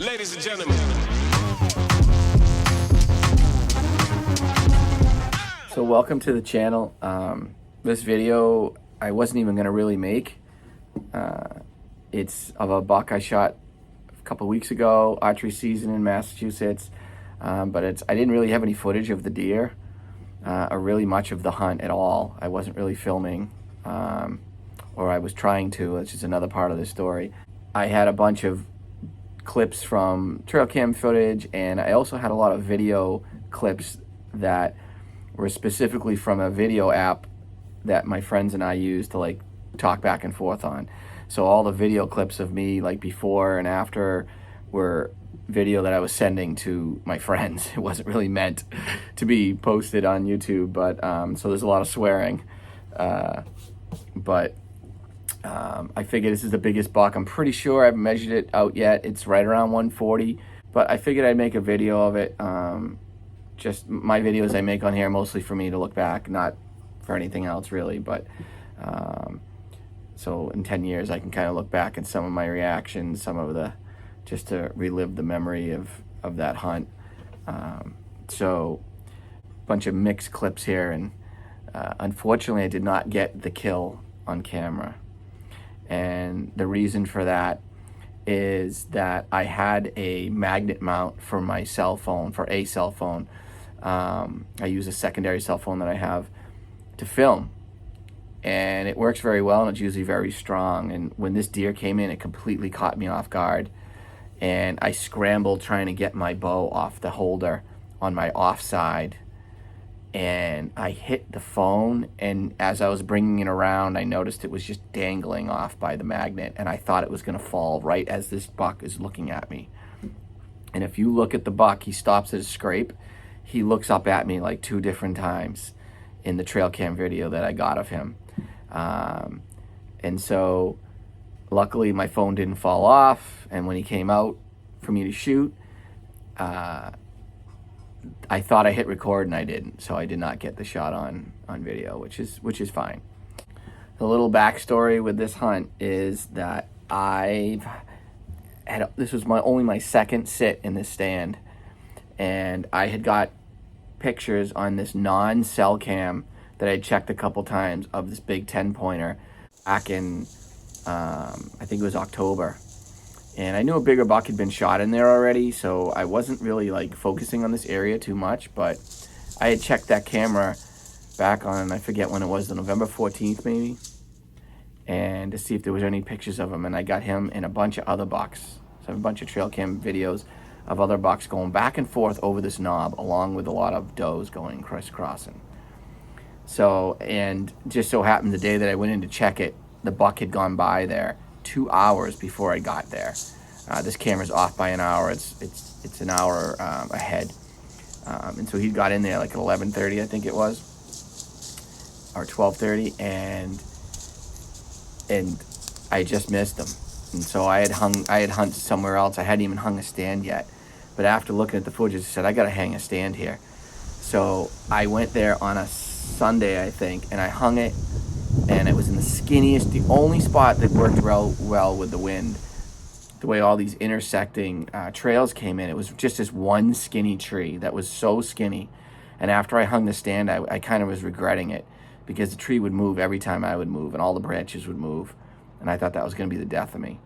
Ladies and gentlemen. So welcome to the channel. This video I wasn't even going to really make. It's of a buck I shot a couple weeks ago, archery season in Massachusetts. But I didn't really have any footage of the deer or really much of the hunt at all. I wasn't really filming, or I was trying to, which is another part of the story. I had a bunch of clips from trail cam footage, and I also had a lot of video clips that were specifically from a video app that my friends and I used to like talk back and forth on. So all the video clips of me like before and after were video that I was sending to my friends. It wasn't really meant to be posted on YouTube, but so there's a lot of swearing. I figured this is the biggest buck. I'm pretty sure I haven't measured it out yet. It's right around 140, but I figured I'd make a video of it. Just my videos I make on here mostly for me to look back, not for anything else really, but so in 10 years I can kind of look back at some of my reactions, some of the, just to relive the memory of that hunt. So a bunch of mixed clips here, and unfortunately I did not get the kill on camera. And the reason for that is that I had a magnet mount for my cell phone, for a cell phone. I use a secondary cell phone that I have to film, and it works very well, and it's usually very strong. And when this deer came in, it completely caught me off guard, and I scrambled trying to get my bow off the holder on my offside, and I hit the phone, and as I was bringing it around, I noticed it was just dangling off by the magnet, and I thought it was going to fall right as this buck is looking at me. And if you look at the buck, he stops at a scrape. He looks up at me like 2 different times in the trail cam video that I got of him. And so luckily my phone didn't fall off, and when he came out for me to shoot, I thought I hit record and I didn't, so I did not get the shot on video, which is fine. The little backstory with this hunt is that this was only my second sit in this stand, and I had got pictures on this non-cell cam that I checked a couple times of this big 10-pointer back in I think it was October. And I knew a bigger buck had been shot in there already, so I wasn't really like focusing on this area too much, but I had checked that camera back on, I forget when it was, November 14th maybe, and to see if there was any pictures of him, and I got him and a bunch of other bucks. So I have a bunch of trail cam videos of other bucks going back and forth over this knob, along with a lot of does going crisscrossing. So, and just so happened the day that I went in to check it, the buck had gone by there 2 hours before I got there. This camera's off by an hour. It's an hour ahead, and so he got in there like at 11:30, I think it was, or 12:30, and I just missed him. And so I had hunted somewhere else. I hadn't even hung a stand yet, but after looking at the footage, I said I gotta hang a stand here. So I went there on a Sunday, I think, and I hung it. And it was in the skinniest, the only spot that worked well with the wind, the way all these intersecting trails came in. It was just this one skinny tree that was so skinny. And after I hung the stand, I kind of was regretting it, because the tree would move every time I would move, and all the branches would move. And I thought that was going to be the death of me.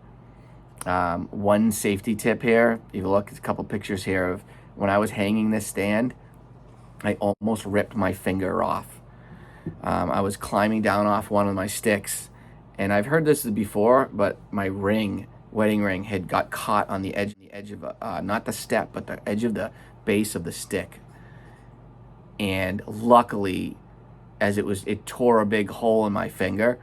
One safety tip here, if you look at a couple pictures here of when I was hanging this stand, I almost ripped my finger off. I was climbing down off one of my sticks, and I've heard this before, but my wedding ring had got caught on the edge of not the step, but the edge of the base of the stick. And luckily, it tore a big hole in my finger,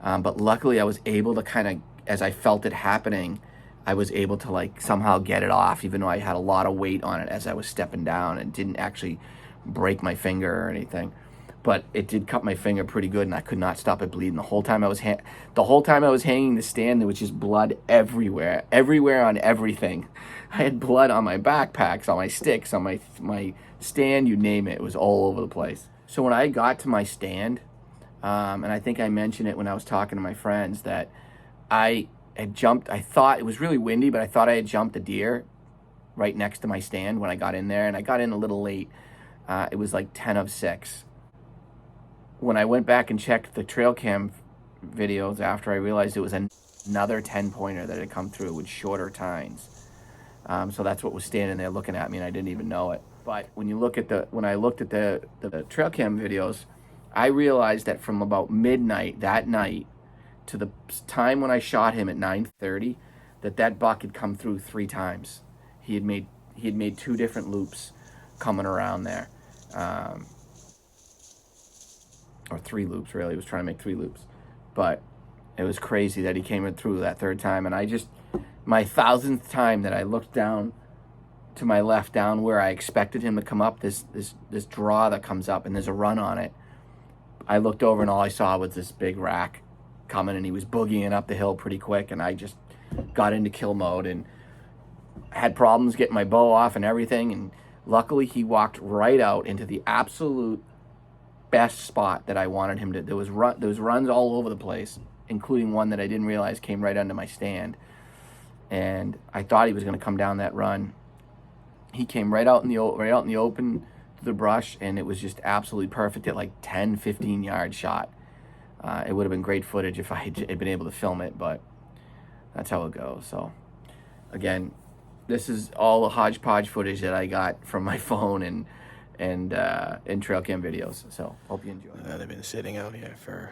but luckily I was able to as I felt it happening, I was able to like somehow get it off, even though I had a lot of weight on it as I was stepping down, and didn't actually break my finger or anything. But it did cut my finger pretty good, and I could not stop it bleeding. The whole time I was hanging the stand, there was just blood everywhere on everything. I had blood on my backpacks, on my sticks, on my stand, you name it. It was all over the place. So when I got to my stand, and I think I mentioned it when I was talking to my friends, that I had jumped. I thought it was really windy, but I thought I had jumped a deer right next to my stand when I got in there, and I got in a little late. It was like 10 of 6. When I went back and checked the trail cam videos after, I realized it was another 10-pointer that had come through with shorter tines. So that's what was standing there looking at me, and I didn't even know it. But when I looked at the trail cam videos, I realized that from about midnight that night to the time when I shot him at 9:30, that buck had come through 3 times. He had made 2 different loops coming around there, or 3 loops really. He was trying to make 3 loops, but it was crazy that he came through that 3rd time. And my 1,000th time that I looked down to my left, down where I expected him to come up, this draw that comes up and there's a run on it. I looked over and all I saw was this big rack coming, and he was boogieing up the hill pretty quick, and I just got into kill mode and had problems getting my bow off and everything. And luckily he walked right out into the absolute best spot that I wanted him to. There was runs all over the place, including one that I didn't realize came right under my stand. And I thought he was going to come down that run. He came right out in the open to the brush, and it was just absolutely perfect at like 10, 15-yard shot. It would have been great footage if I had been able to film it, but that's how it goes. So again, this is all the hodgepodge footage that I got from my phone and trail cam videos. So hope you enjoy. They've been sitting out here for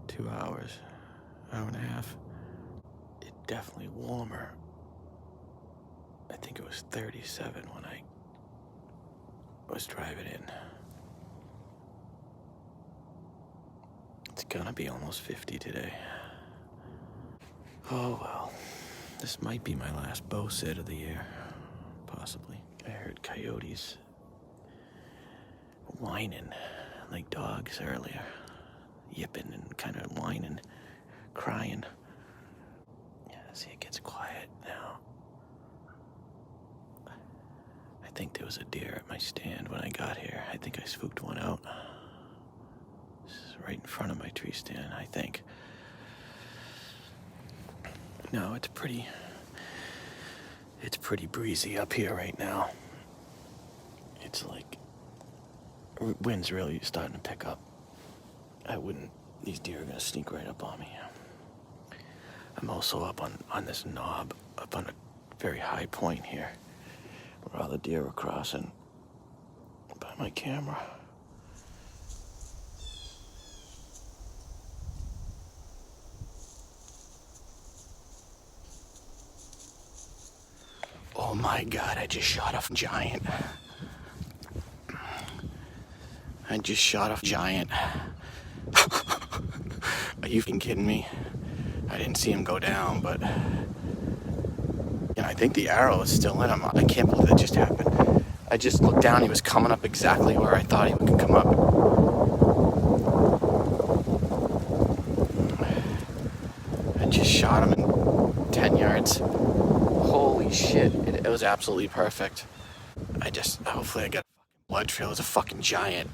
2 hours, hour and a half. It's definitely warmer. I think it was 37 when I was driving in. It's gonna be almost 50 today. Oh well, this might be my last bow sit of the year, possibly. I heard coyotes whining like dogs earlier, yipping and kind of whining, crying. Yeah, see, it gets quiet now. I think there was a deer at my stand when I got here. I think I spooked one out. This is right in front of my tree stand, I think. No, it's pretty breezy up here right now. It's like, wind's really starting to pick up. These deer are gonna sneak right up on me. I'm also up on this knob, up on a very high point here, where all the deer are crossing by my camera. Oh my God, I just shot a giant. Are you fucking kidding me? I didn't see him go down, but I think the arrow is still in him. I can't believe that just happened. I just looked down, he was coming up exactly where I thought he could come up. I just shot him in 10 yards. Holy shit, it was absolutely perfect. Hopefully I got a fucking blood trail. It was a fucking giant.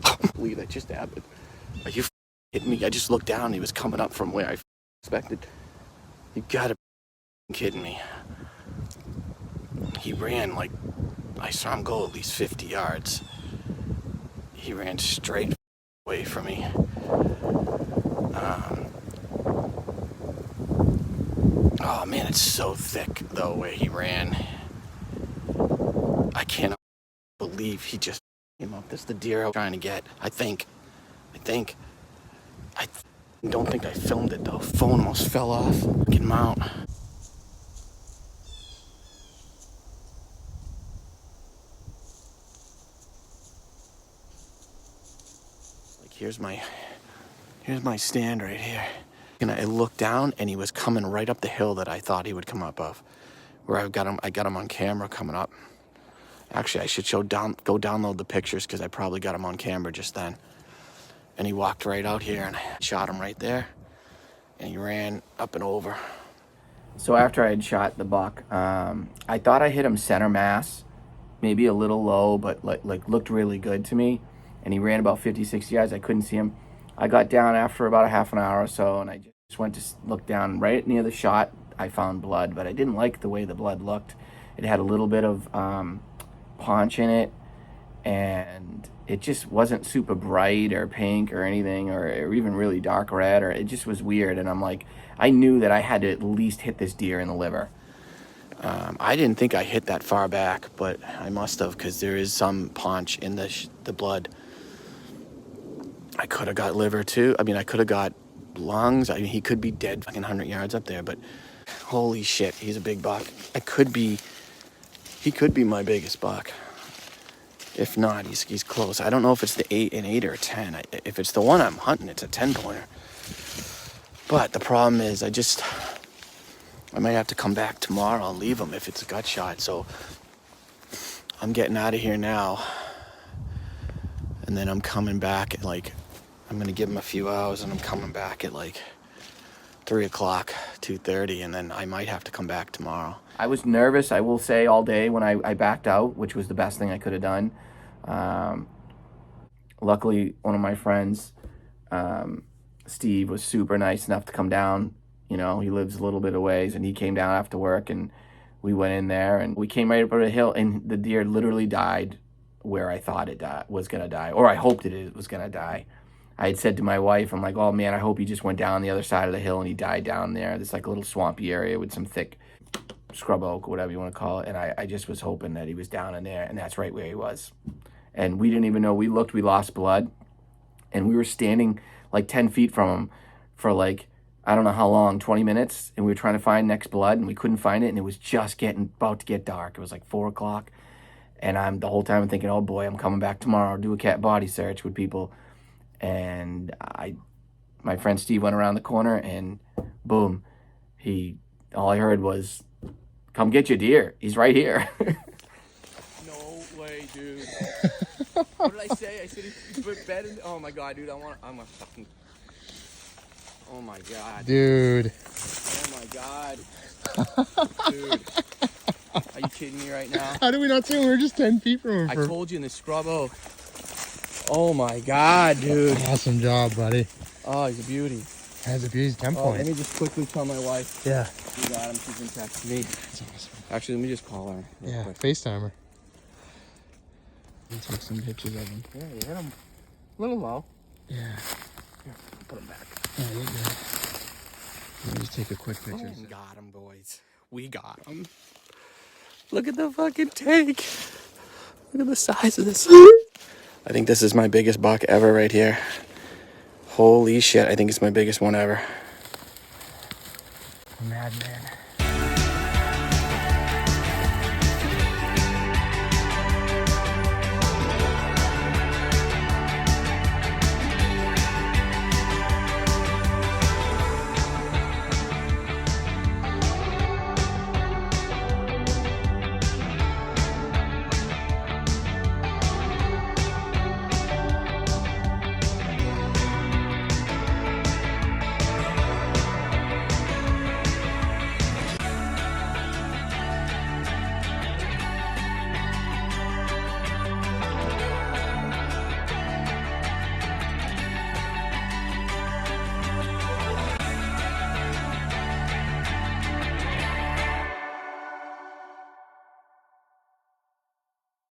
I can't believe that just happened. Are you kidding me? I just looked down, he was coming up from where I expected. You gotta be kidding me. He ran like, I saw him go at least 50 yards. He ran straight away from me. Oh man, it's so thick though where he ran. I cannot believe he just came up. This is the deer I was trying to get. I don't think I filmed it though. Phone almost fell off. Fucking mount. Like here's my stand right here. And I looked down and he was coming right up the hill that I thought he would come up of. Where I got him on camera coming up. Actually, I should go download the pictures because I probably got him on camera just then. And he walked right out here and I shot him right there. And he ran up and over. So after I had shot the buck, I thought I hit him center mass, maybe a little low, but like looked really good to me. And he ran about 50, 60 yards. I couldn't see him. I got down after about a half an hour or so, and I just went to look down right near the shot I found blood, but I didn't like the way the blood looked. It had a little bit of paunch in it, and it just wasn't super bright or pink or anything, or even really dark red, or it just was weird. And I'm like, I knew that I had to at least hit this deer in the liver. I didn't think I hit that far back, but I must have, because there is some paunch in the blood. I could have got liver too. I mean, I could have got lungs. I mean, he could be dead fucking 100 yards up there, but holy shit, he's a big buck. He could be my biggest buck. If not, he's close. I don't know if it's an 8 or a 10. If it's the one I'm hunting, it's a 10-pointer. But the problem is, I might have to come back tomorrow. I'll leave him if it's a gut shot. So I'm getting out of here now. And then I'm coming back at I'm going to give him a few hours, and I'm coming back at 3 o'clock, 2:30, and then I might have to come back tomorrow. I was nervous, I will say, all day when I backed out, which was the best thing I could have done. Luckily, one of my friends, Steve, was super nice enough to come down. You know, he lives a little bit of ways, and he came down after work, and we went in there, and we came right up a hill, and the deer literally died where I thought it was going to die, or I hoped it was going to die. I had said to my wife, I'm like, oh man, I hope he just went down the other side of the hill and he died down there. There's a little swampy area with some thick scrub oak, or whatever you want to call it. And I just was hoping that he was down in there, and that's right where he was. And we didn't even know. We looked, we lost blood, and we were standing 10 feet from him for I don't know how long, 20 minutes, and we were trying to find next blood, and we couldn't find it, and it was just about to get dark. It was 4 o'clock, and I'm the whole time thinking, oh boy, I'm coming back tomorrow, do a cat body search with people. And my friend Steve went around the corner, and boom, all I heard was, come get your deer. He's right here. No way, dude. What did I say? I said he's bedding. Oh my God, dude, I'm a fucking. Oh my God. Dude. Oh my God. Dude. Are you kidding me right now? How did we not see him? We were just 10 feet from him. I told you in the scrub oak. Oh my God, dude. Awesome job, buddy. Oh, he's a beauty. Has a beauty 10 Oh, point. let me just quickly tell my wife. Yeah. We got him. She's in text me. That's awesome. Actually, let me just call her. Yeah, Quick. FaceTimer. I'll take some pictures of him. Yeah, you hit him a little low. Yeah. Here, put him back. Yeah, you're good. Let me just take a quick picture. We got him, boys. We got him. Look at the fucking tank. Look at the size of this. I think this is my biggest buck ever right here. Holy shit, I think it's my biggest one ever. Madman.